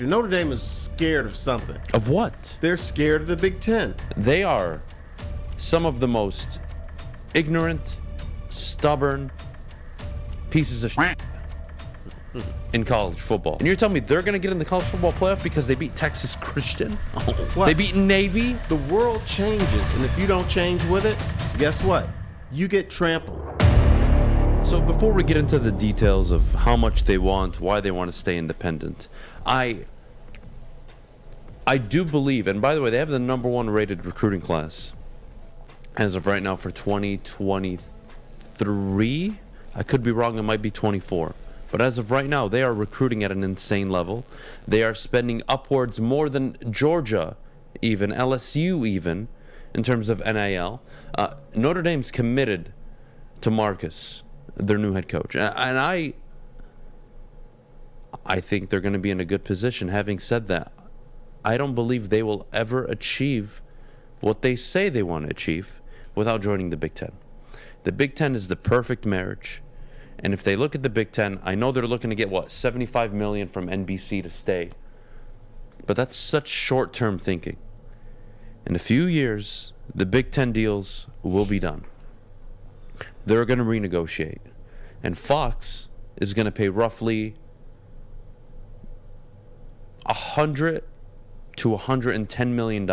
Notre Dame is scared of something. Of what? They're scared of the Big Ten. They are some of the most ignorant, stubborn pieces of shit in college football. And you're telling me they're going to get in the college football playoff because they beat Texas Christian? What? They beat Navy? The world changes, and if you don't change with it, guess what? You get trampled. So before we get into the details of how much they want, why they want to stay independent, I do believe, and by the way, they have the number one rated recruiting class as of right now for 2023. I could be wrong, it might be 24. But as of right now, they are recruiting at an insane level. They are spending upwards more than Georgia, even, LSU even, in terms of NIL. Notre Dame's committed to Marcus, their new head coach. And I think they're going to be in a good position. Having said that, I don't believe they will ever achieve what they say they want to achieve without joining the Big Ten. The Big Ten is the perfect marriage. And if they look at the Big Ten, I know they're looking to get, $75 million from NBC to stay. But that's such short-term thinking. In a few years, the Big Ten deals will be done. They're going to renegotiate. And Fox is going to pay roughly $100 to $110 million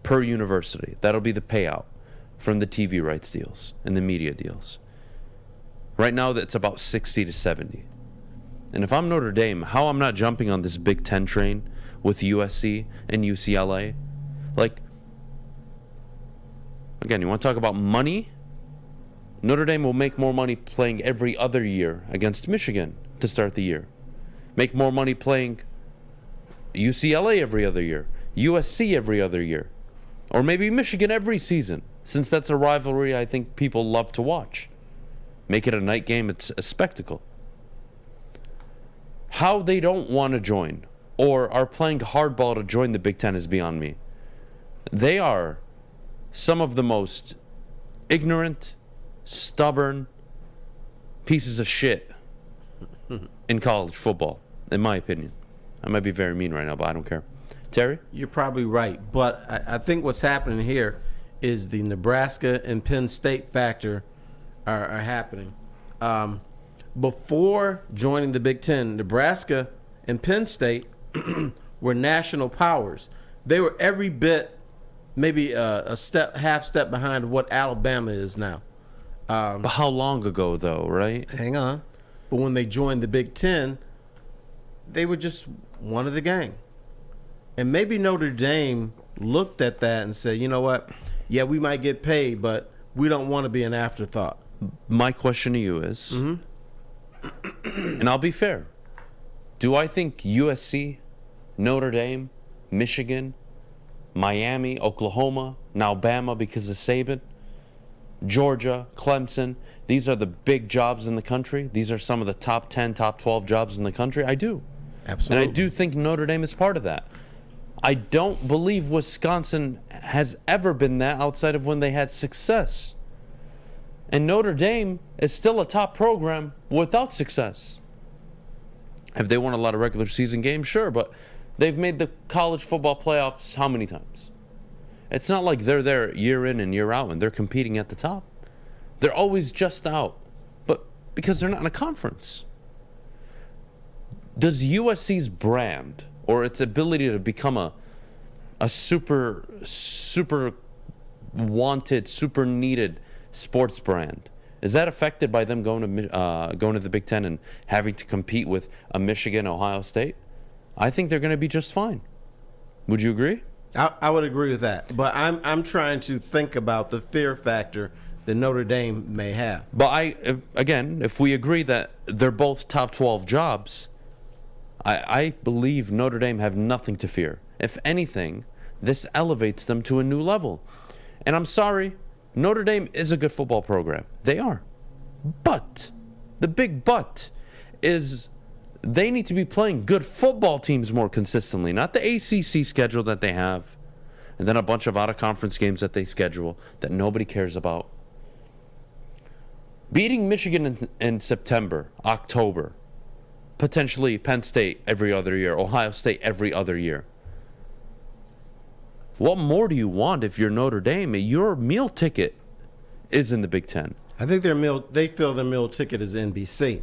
per university. That'll be the payout from the TV rights deals and the media deals. Right now, it's about 60 to 70. And if I'm Notre Dame, how I'm not jumping on this Big Ten train with USC and UCLA? Again, you want to talk about money? Notre Dame will make more money playing every other year against Michigan to start the year. Make more money playing UCLA every other year, USC every other year, or maybe Michigan every season, since that's a rivalry I think people love to watch. Make it a night game, it's a spectacle. How they don't want to join or are playing hardball to join the Big Ten is beyond me. They are some of the most ignorant, stubborn pieces of shit in college football, in my opinion. I might be very mean right now, but I don't care. Terry? You're probably right, but I think what's happening here is the Nebraska and Penn State factor are happening. Before joining the Big Ten, Nebraska and Penn State were national powers. They were every bit, maybe half step behind what Alabama is now. But how long ago, though, right? Hang on. But when they joined the Big Ten, they were just one of the gang. And maybe Notre Dame looked at that and said, you know what? Yeah, we might get paid, but we don't want to be an afterthought. My question to you is, and I'll be fair, do I think USC, Notre Dame, Michigan, Miami, Oklahoma, now Bama because of Saban, Georgia, Clemson, these are the big jobs in the country? These are some of the top 10, top 12 jobs in the country? I do. Absolutely. And I do think Notre Dame is part of that. I don't believe Wisconsin has ever been that outside of when they had success. And Notre Dame is still a top program without success. Have they won a lot of regular season games? Sure, but they've made the college football playoffs how many times? It's not like they're there year in and year out and they're competing at the top. They're always just out, but because they're not in a conference. Does USC's brand or its ability to become a super wanted, super needed sports brand, is that affected by them going to the Big Ten and having to compete with a Michigan, Ohio State? I think they're going to be just fine. Would you agree? I would agree with that, but I'm trying to think about the fear factor that Notre Dame may have. But if we agree that they're both top 12 jobs, I believe Notre Dame have nothing to fear. If anything, this elevates them to a new level. And I'm sorry, Notre Dame is a good football program. They are. But the big but is they need to be playing good football teams more consistently, not the ACC schedule that they have, and then a bunch of out-of-conference games that they schedule that nobody cares about. Beating Michigan in September, October, potentially Penn State every other year, Ohio State every other year. What more do you want if you're Notre Dame? Your meal ticket is in the Big Ten. I think they feel their meal ticket is NBC.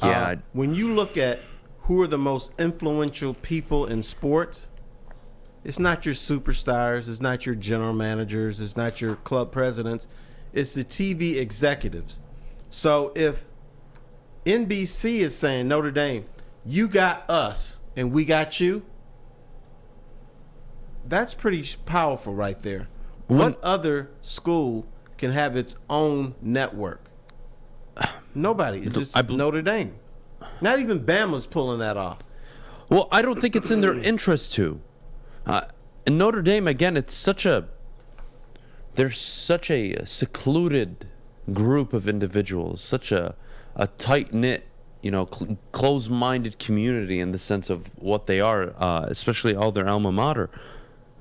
Yeah. When you look at who are the most influential people in sports, it's not your superstars, it's not your general managers, it's not your club presidents, it's the TV executives. So if NBC is saying, Notre Dame, you got us and we got you, that's pretty powerful right there. What other school can have its own network? Nobody. It's just Notre Dame. Not even Bama's pulling that off. Well, I don't think it's in their interest to. And Notre Dame, again, they're such a secluded group of individuals, such a tight-knit, closed-minded community in the sense of what they are, especially all their alma mater.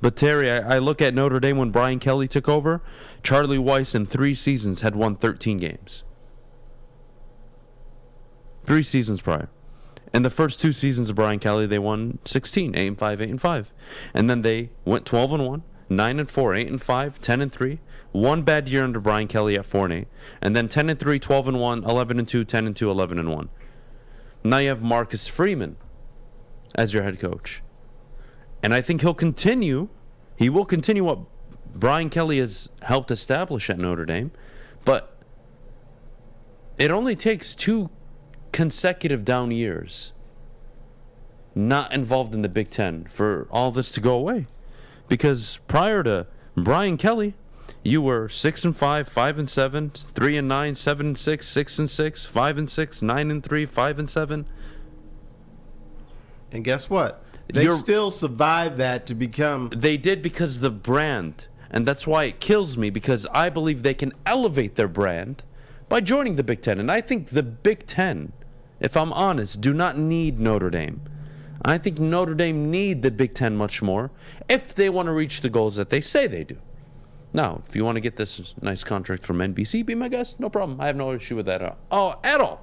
But Terry, I look at Notre Dame when Brian Kelly took over. Charlie Weiss in 3 seasons had won 13 games. 3 seasons prior. In the first 2 seasons of Brian Kelly, they won 16, 8-5, 8-5. And then they went 12-1, 9-4, 8-5, 10-3. One bad year under Brian Kelly at 4-8. And then 10-3, 12-1, 11-2, 10-2, 11-1. Now you have Marcus Freeman as your head coach. And I think he will continue what Brian Kelly has helped establish at Notre Dame. But it only takes 2 consecutive down years not involved in the Big Ten for all this to go away. Because prior to Brian Kelly, you were 6-5, 5-7, 3-9, 7-6, 6-6, 5-6, 9-3, 5-7. And guess what? They still survived that to become... They did because the brand. And that's why it kills me, because I believe they can elevate their brand by joining the Big Ten. And I think the Big Ten, if I'm honest, do not need Notre Dame. I think Notre Dame need the Big Ten much more if they want to reach the goals that they say they do. Now, if you want to get this nice contract from NBC, be my guest, no problem. I have no issue with that at all.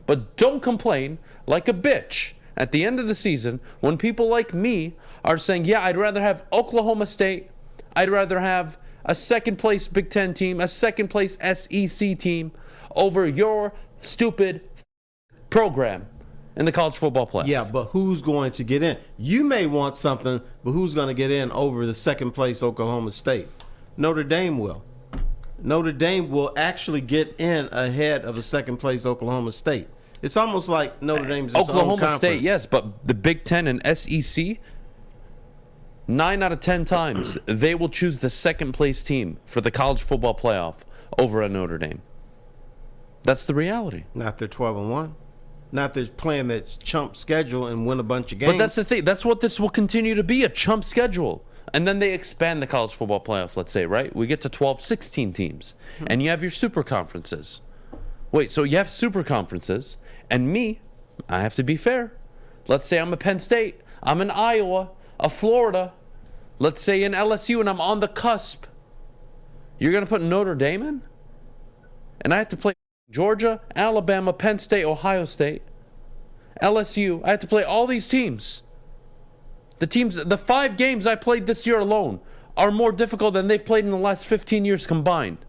But don't complain like a bitch at the end of the season when people like me are saying, yeah, I'd rather have Oklahoma State, I'd rather have a second-place Big Ten team, a second-place SEC team over your stupid program in the college football playoff. Yeah, but who's going to get in? You may want something, but who's going to get in over the second-place Oklahoma State? Notre Dame will. Notre Dame will actually get in ahead of a second-place Oklahoma State. It's almost like Notre Dame's its own Oklahoma conference. State, yes, but the Big Ten and SEC, 9 out of 10 times, they will choose the second-place team for the college football playoff over a Notre Dame. That's the reality. Not they're 12-1. Not they're playing that chump schedule and win a bunch of games. But that's the thing. That's what this will continue to be, a chump schedule. And then they expand the college football playoff, let's say, right? We get to 12, 16 teams. And you have your super conferences. Wait, so you have super conferences, and me, I have to be fair. Let's say I'm a Penn State, I'm in Iowa, a Florida, let's say in LSU, and I'm on the cusp. You're going to put Notre Dame in? And I have to play Georgia, Alabama, Penn State, Ohio State, LSU. I have to play all these teams. The 5 games I played this year alone are more difficult than they've played in the last 15 years combined.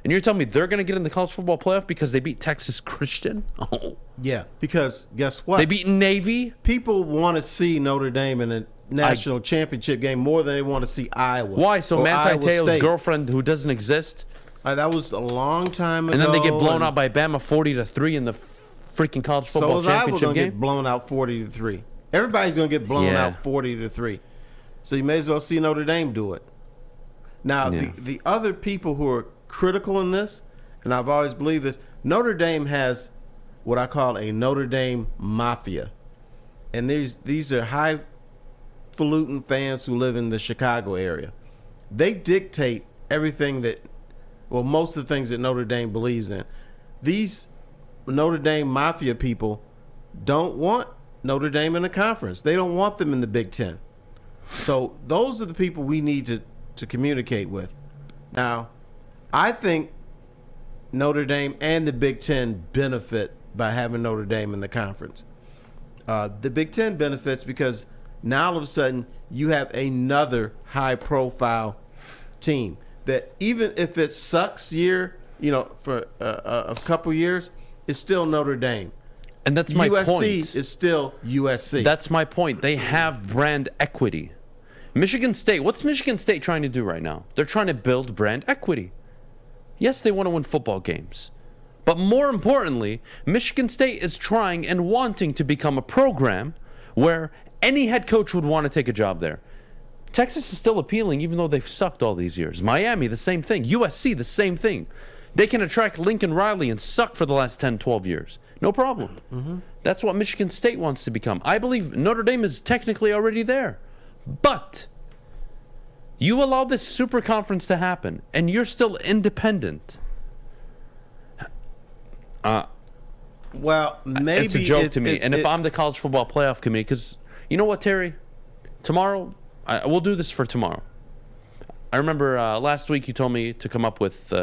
And you're telling me they're going to get in the college football playoff because they beat Texas Christian? Oh. Yeah, because guess what? They beat Navy? People want to see Notre Dame in a national championship game more than they want to see Iowa. Why? So Manti Te'o's girlfriend, who doesn't exist? That was a long time ago. And then they get blown out by Bama 40-3 in the freaking college football championship Iowa game? Get blown out 40-3. Everybody's going to get blown out 40-3. So you may as well see Notre Dame do it. Now, the other people who are critical in this, and I've always believed this, Notre Dame has what I call a Notre Dame mafia. And these are highfalutin fans who live in the Chicago area. They dictate everything most of the things that Notre Dame believes in. These Notre Dame mafia people don't want Notre Dame in a conference. They don't want them in the Big Ten. So those are the people we need to communicate with. Now, I think Notre Dame and the Big Ten benefit by having Notre Dame in the conference. The Big Ten benefits because now all of a sudden you have another high-profile team that even if it sucks for a couple years, it's still Notre Dame. And that's my USC point. is still USC. That's my point. They have brand equity. Michigan State, what's Michigan State trying to do right now? They're trying to build brand equity. Yes, they want to win football games. But more importantly, Michigan State is trying and wanting to become a program where any head coach would want to take a job there. Texas is still appealing even though they've sucked all these years. Miami, the same thing. USC, the same thing. They can attract Lincoln Riley and suck for the last 10, 12 years. No problem. Mm-hmm. That's what Michigan State wants to become. I believe Notre Dame is technically already there. But you allow this super conference to happen, and you're still independent. Well, maybe it's a joke to me. And if I'm the college football playoff committee, because you know what, Terry? Tomorrow, we'll do this for tomorrow. I remember last week you told me to come up with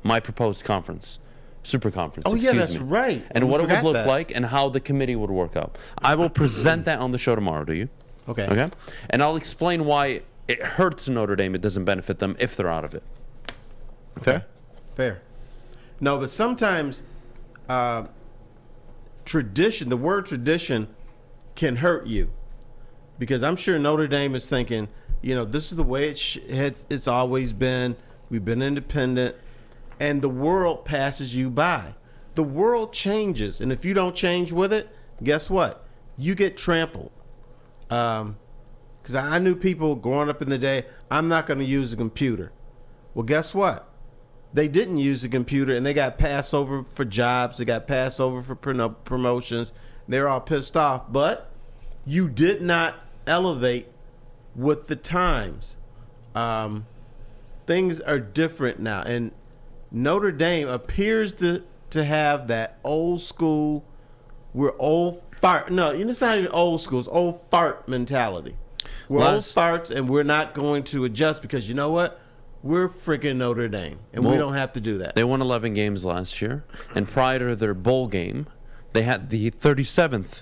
my proposed conference. Super conference. Oh, yeah, that's right. And what it would look like and how the committee would work out. I will present that on the show tomorrow to you. Okay. Okay? And I'll explain why it hurts Notre Dame. It doesn't benefit them if they're out of it. Okay? Fair. No, but sometimes tradition, the word tradition can hurt you. Because I'm sure Notre Dame is thinking, this is the way it's always been. We've been independent. And the world passes you by. The world changes. And if you don't change with it, guess what? You get trampled. Because I knew people growing up in the day, I'm not going to use a computer. Well, guess what? They didn't use a computer, and they got passed over for jobs. They got passed over for promotions. They're all pissed off. But you did not elevate with the times. Things are different now. And Notre Dame appears to have that old school, we're old fart. No, it's not even old school. It's old fart mentality. We're old farts, and we're not going to adjust because you know what? We're freaking Notre Dame, and we don't have to do that. They won 11 games last year, and prior to their bowl game, they had the 37th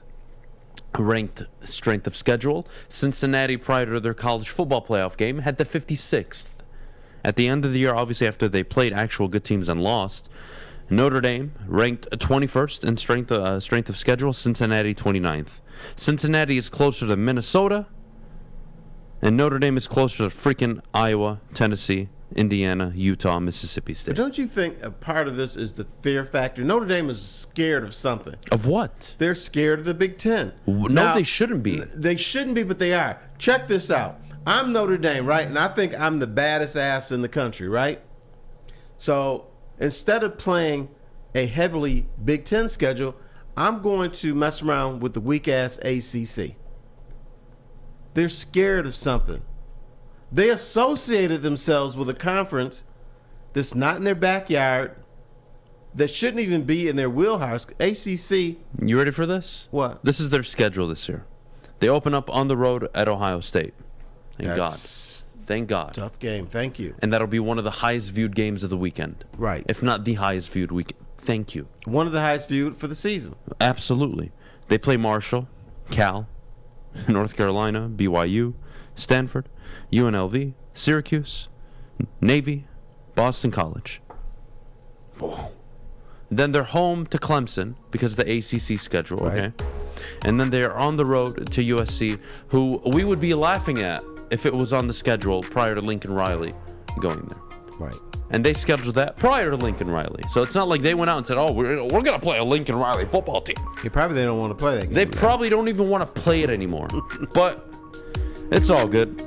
ranked strength of schedule. Cincinnati, prior to their college football playoff game, had the 56th. At the end of the year, obviously after they played actual good teams and lost, Notre Dame ranked 21st in strength of schedule, Cincinnati 29th. Cincinnati is closer to Minnesota, and Notre Dame is closer to freaking Iowa, Tennessee, Indiana, Utah, Mississippi State. But don't you think a part of this is the fear factor? Notre Dame is scared of something. Of what? They're scared of the Big Ten. No, they shouldn't be. They shouldn't be, but they are. Check this out. I'm Notre Dame, right? And I think I'm the baddest ass in the country, right? So instead of playing a heavily Big Ten schedule, I'm going to mess around with the weak-ass ACC. They're scared of something. They associated themselves with a conference that's not in their backyard, that shouldn't even be in their wheelhouse. ACC. You ready for this? What? This is their schedule this year. They open up on the road at Ohio State. Thank God. Thank God. Tough game. Thank you. And that'll be one of the highest viewed games of the weekend. Right. If not the highest viewed weekend. Thank you. One of the highest viewed for the season. Absolutely. They play Marshall, Cal, North Carolina, BYU, Stanford, UNLV, Syracuse, Navy, Boston College. Oh. Then they're home to Clemson because of the ACC schedule, right. Okay? And then they're on the road to USC, who we would be laughing at if it was on the schedule prior to Lincoln Riley going there. Right. And they scheduled that prior to Lincoln Riley. So it's not like they went out and said, oh, we're going to play a Lincoln Riley football team. They don't want to play that game. They probably don't even want to play it anymore. But it's all good.